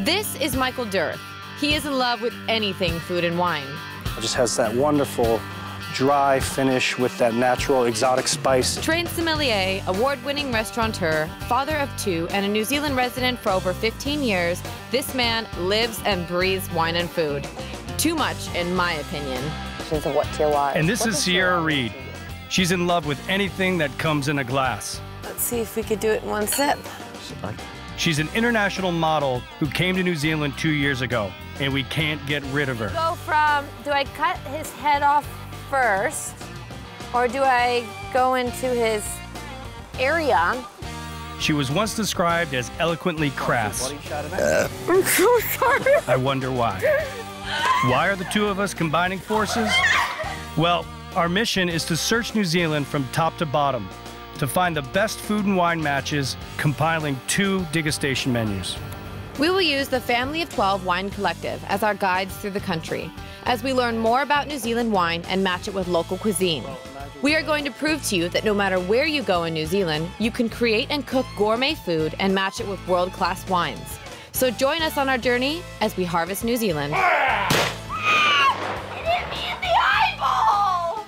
This is Michael Durth. He is in love with anything food and wine. It just has that wonderful dry finish with that natural exotic spice. Trained sommelier, award-winning restaurateur, father of 2, and a New Zealand resident for over 15 years, this man lives and breathes wine and food. Too much, in my opinion. And this is Sierra Reed. She's in love with anything that comes in a glass. Let's see if we could do it in one sip. She's an international model who came to New Zealand 2 years ago, and we can't get rid of her. Go from, do I cut his head off first, or do I go into his area? She was once described as eloquently crass. I'm so sorry. I wonder why. Why are the two of us combining forces? Well, our mission is to search New Zealand from top to bottom, to find the best food and wine matches, compiling 2 degustation menus. We will use the Family of 12 Wine Collective as our guides through the country, as we learn more about New Zealand wine and match it with local cuisine. We are going to prove to you that no matter where you go in New Zealand, you can create and cook gourmet food and match it with world-class wines. So join us on our journey as we harvest New Zealand. It hit me in the eyeball!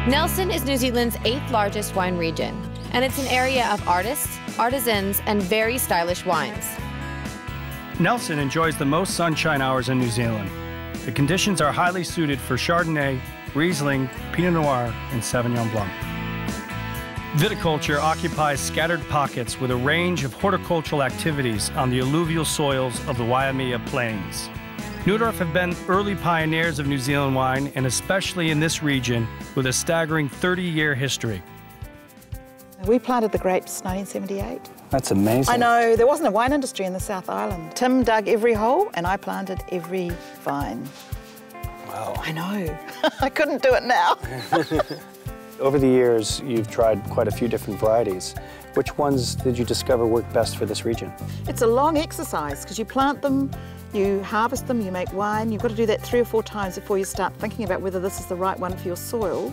Nelson is New Zealand's 8th largest wine region, and it's an area of artists, artisans, and very stylish wines. Nelson enjoys the most sunshine hours in New Zealand. The conditions are highly suited for Chardonnay, Riesling, Pinot Noir, and Sauvignon Blanc. Viticulture occupies scattered pockets with a range of horticultural activities on the alluvial soils of the Waimea Plains. Neudorf have been early pioneers of New Zealand wine, and especially in this region, with a staggering 30-year history. We planted the grapes 1978. That's amazing. I know, there wasn't a wine industry in the South Island. Tim dug every hole and I planted every vine. Wow. I know. I couldn't do it now. Over the years, you've tried quite a few different varieties. Which ones did you discover work best for this region? It's a long exercise because you plant them, you harvest them, you make wine. You've got to do that 3 or 4 times before you start thinking about whether this is the right one for your soil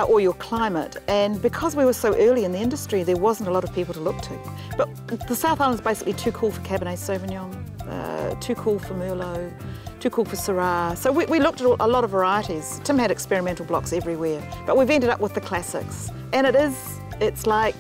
or your climate. And because we were so early in the industry, there wasn't a lot of people to look to. But the South Island is basically too cool for Cabernet Sauvignon, too cool for Merlot, too cool for Syrah. So we looked at a lot of varieties. Tim had experimental blocks everywhere, but we've ended up with the classics. And it's like,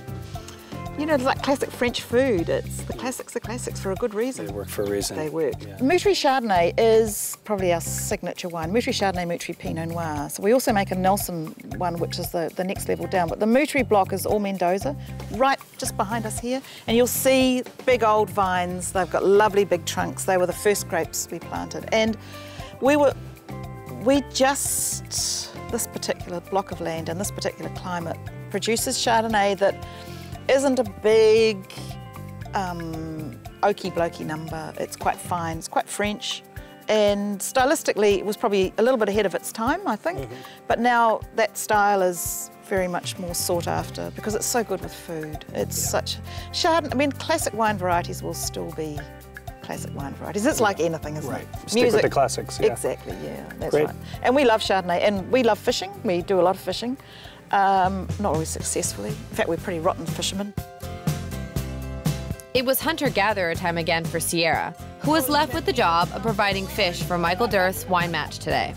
you know, it's like classic French food. It's the classics for a good reason. They work for a reason. They work. Yeah. Moutry Chardonnay is probably our signature wine. Moutry Chardonnay, Moutry Pinot Noir. So we also make a Nelson one, which is the next level down. But the Moutry block is all Mendoza, right just behind us here. And you'll see big old vines. They've got lovely big trunks. They were the first grapes we planted. And this particular block of land and this particular climate produces Chardonnay that isn't a big oaky blokey number. It's quite fine, it's quite French, and stylistically it was probably a little bit ahead of its time, I think. But now that style is very much more sought after because it's so good with food. It's such Chardonnay. I mean, classic wine varieties will still be classic wine varieties. It's like anything, isn't it? Stick with the classics. Yeah. Exactly. Yeah, that's Great. right. And we love Chardonnay, and we love fishing. We do a lot of fishing. Not always successfully. In fact, we're pretty rotten fishermen. It was hunter-gatherer time again for Sierra, who was left with the job of providing fish for Michael Durth's wine match today.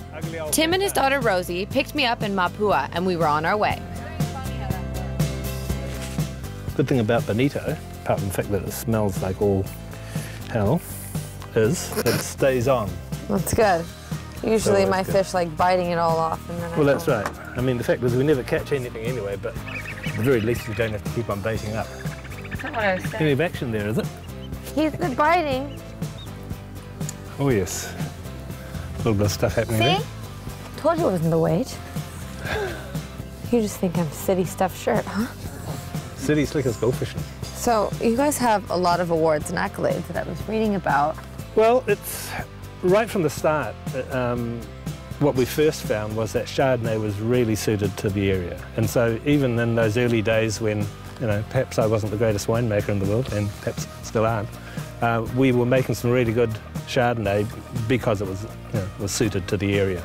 Tim and his daughter Rosie picked me up in Mapua, and we were on our way. Good thing about bonito, apart from the fact that it smells like all hell, is that it stays on. That's good. Usually So my it's good. fish like biting it all off and then Well, that's right. I mean, the fact is we never catch anything anyway, but at the very least we don't have to keep on baiting up. That's not what I was saying. Any action there, is it? He's been biting. Oh, yes. A little bit of stuff happening See? there. Told you it wasn't the weight. You just think I'm city stuffed shirt, huh? City slickers go fishing. So you guys have a lot of awards and accolades that I was reading about. Well, it's right from the start. What we first found was that Chardonnay was really suited to the area. And so even in those early days when, you know, perhaps I wasn't the greatest winemaker in the world, and perhaps still aren't, we were making some really good Chardonnay because it was suited to the area.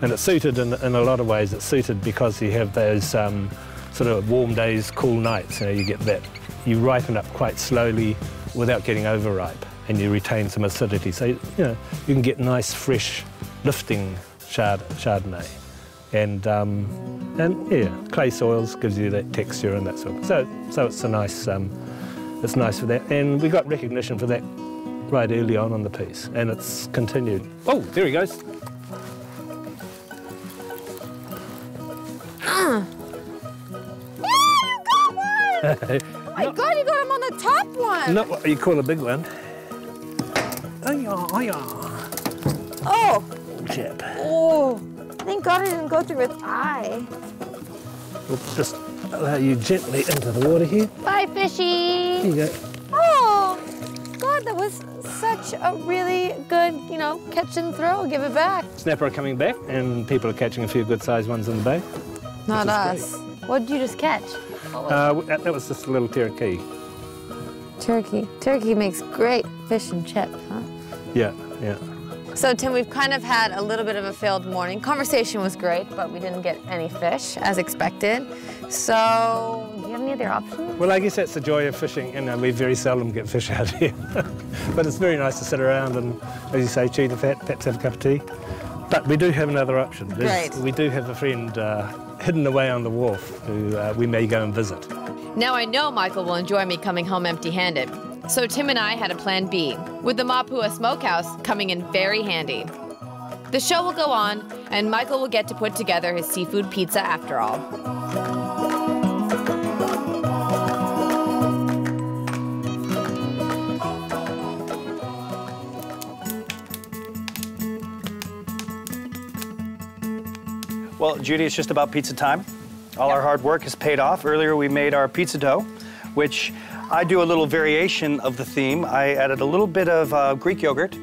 And it's suited in a lot of ways. It's suited because you have those sort of warm days, cool nights. You get that. You ripen up quite slowly without getting overripe, and you retain some acidity. So you can get nice, fresh, lifting Chardonnay. And yeah, clay soils gives you that texture and that sort of. So it's a nice. It's nice for that, and we got recognition for that right early on the piece, and it's continued. Oh, there he goes. My God, you got him on the top one. Not what you call a big one. Oh, yeah. Oh. Chap. Oh. Thank God I didn't go through his eye. We'll just allow you gently into the water here. Bye, fishy. Here you go. Oh, God, that was such a really good, catch and throw. Give it back. Snapper are coming back, and people are catching a few good-sized ones in the bay. Not us. What did you just catch? That was just a little turkey. Turkey. Turkey makes great fish and chips, huh? Yeah. So, Tim, we've kind of had a little bit of a failed morning. Conversation was great, but we didn't get any fish, as expected. So, do you have any other options? Well, I guess that's the joy of fishing. We very seldom get fish out here. But it's very nice to sit around and, as you say, chew the fat, perhaps have a cup of tea. But we do have another option. Great. We do have a friend hidden away on the wharf who we may go and visit. Now I know Michael will enjoy me coming home empty-handed. So Tim and I had a plan B, with the Mapua Smokehouse coming in very handy. The show will go on, and Michael will get to put together his seafood pizza after all. Well, Judy, it's just about pizza time. All our hard work has paid off. Earlier we made our pizza dough, which I do a little variation of the theme. I added a little bit of Greek yogurt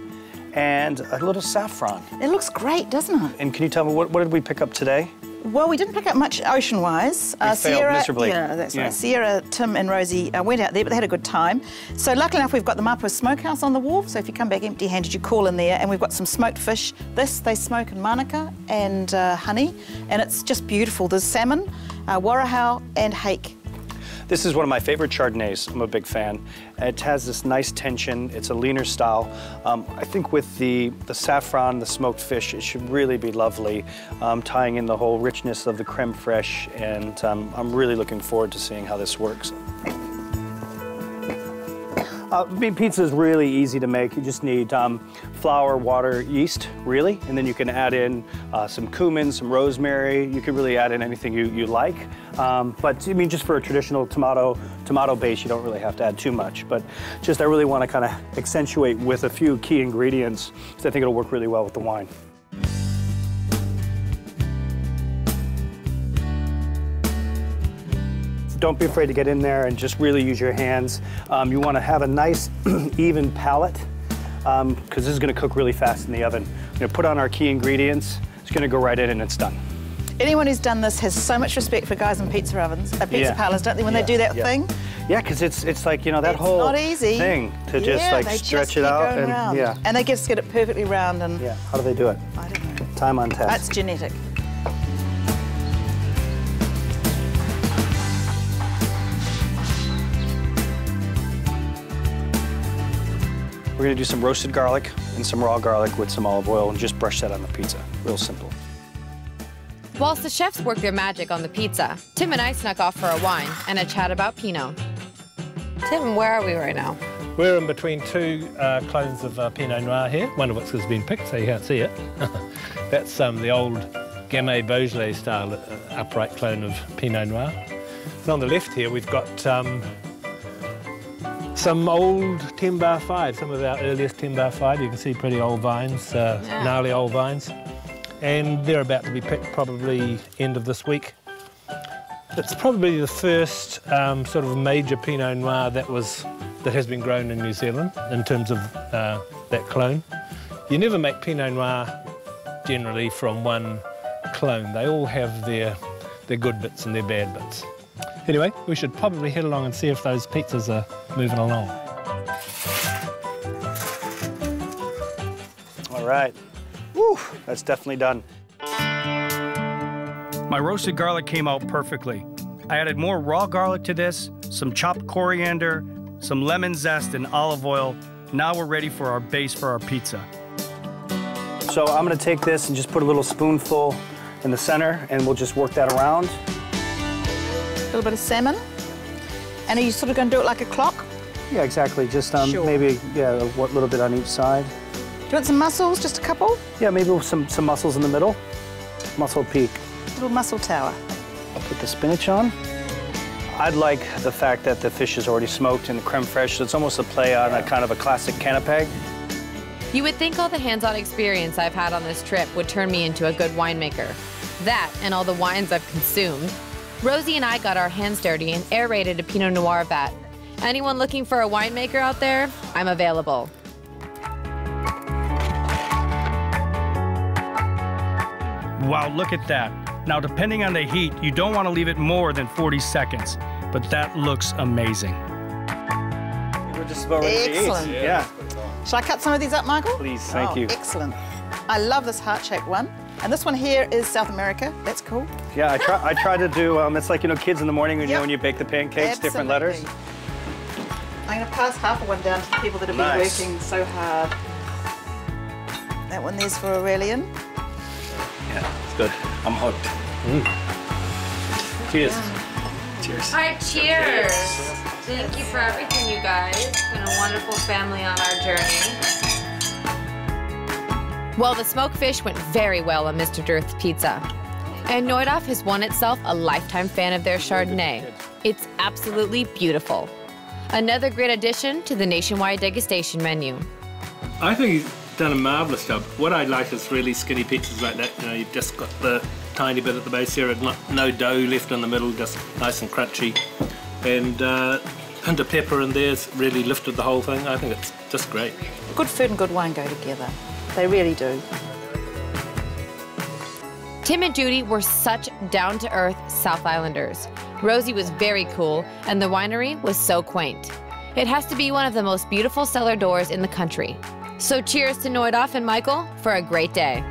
and a little saffron. It looks great, doesn't it? And can you tell me, what did we pick up today? Well, we didn't pick up much ocean-wise. We failed miserably. Yeah, that's right. Sierra, Tim and Rosie went out there, but they had a good time. So luckily enough, we've got the Mapua Smokehouse on the wharf, so if you come back empty-handed, you call in there, and we've got some smoked fish. This, they smoke in Manukau and honey, and it's just beautiful. There's salmon, warahau, and hake. This is one of my favorite Chardonnays. I'm a big fan. It has this nice tension. It's a leaner style. I think with the saffron, the smoked fish, it should really be lovely, tying in the whole richness of the creme fraiche, and I'm really looking forward to seeing how this works. Pizza is really easy to make. You just need flour, water, yeast, really, and then you can add in some cumin, some rosemary. You can really add in anything you like. But I mean, just for a traditional tomato base, you don't really have to add too much. But just I really want to kind of accentuate with a few key ingredients, because I think it'll work really well with the wine. Don't be afraid to get in there and just really use your hands. You want to have a nice, even palate, because this is going to cook really fast in the oven. We're going to put on our key ingredients. It's going to go right in and it's done. Anyone who's done this has so much respect for guys in pizza ovens, pizza parlours, don't they, when they do that thing? Yeah, because it's like, that whole not easy. thing to just like stretch it out. And and they just get it perfectly round. And yeah, how do they do it? I don't know. Time on task. That's genetic. We're going to do some roasted garlic and some raw garlic with some olive oil and just brush that on the pizza. Real simple. Whilst the chefs work their magic on the pizza, Tim and I snuck off for a wine and a chat about Pinot. Tim, where are we right now? We're in between two clones of Pinot Noir here, one of which has been picked, so you can't see it. That's the old Gamay Beaujolais style upright clone of Pinot Noir. And on the left here, we've got some old 10-bar 5, some of our earliest 10-bar 5. You can see pretty old vines, gnarly old vines. And they're about to be picked probably end of this week. It's probably the first sort of major Pinot Noir that has been grown in New Zealand in terms of that clone. You never make Pinot Noir generally from one clone. They all have their good bits and their bad bits. Anyway, we should probably head along and see if those pizzas are moving along. Whew, that's definitely done. My roasted garlic came out perfectly. I added more raw garlic to this, some chopped coriander, some lemon zest and olive oil. Now we're ready for our base for our pizza. So I'm gonna take this and just put a little spoonful in the center, and we'll just work that around. A little bit of salmon. And are you sort of going to do it like a clock? Yeah, exactly. Just Sure. maybe, yeah, a little bit on each side. Do you want some mussels, just a couple? Yeah, maybe with some mussels in the middle. Mussel peak. Little mussel tower. I'll put the spinach on. I'd like the fact that the fish is already smoked in the creme fraiche, so it's almost a play on a kind of a classic canapé. You would think all the hands-on experience I've had on this trip would turn me into a good winemaker. That and all the wines I've consumed. Rosie and I got our hands dirty and aerated a Pinot Noir vat. Anyone looking for a winemaker out there? I'm available. Wow, look at that. Now, depending on the heat, you don't want to leave it more than 40 seconds, but that looks amazing. We're just about ready to eat. Excellent. Yeah. Shall I cut some of these up, Michael? Please, thank you. Excellent. I love this heart-shaped one. And this one here is South America. That's cool. Yeah, I try to do, it's like, kids in the morning, Yep. when you bake the pancakes, different letters. Absolutely. I'm going to pass half of one down to the people that have been Nice. working so hard. That one there's for Aurelian. Yeah, it's good. I'm hooked. Cheers. Cheers. All right, cheers. Thank you for everything, you guys. It's been a wonderful family on our journey. Well, the smoked fish went very well on Mr. Dirth's pizza. And Neudorf has won itself a lifetime fan of their Chardonnay. It's absolutely beautiful. Another great addition to the nationwide degustation menu. I think he's done a marvellous job. What I like is really skinny pizzas like that. You've just got the tiny bit at the base here and no dough left in the middle, just nice and crunchy. And hint of pepper in there's really lifted the whole thing. I think it's just great. Good food and good wine go together. They really do. Tim and Judy were such down-to-earth South Islanders. Rosie was very cool, and the winery was so quaint. It has to be one of the most beautiful cellar doors in the country. So cheers to Neudorf and Michael for a great day.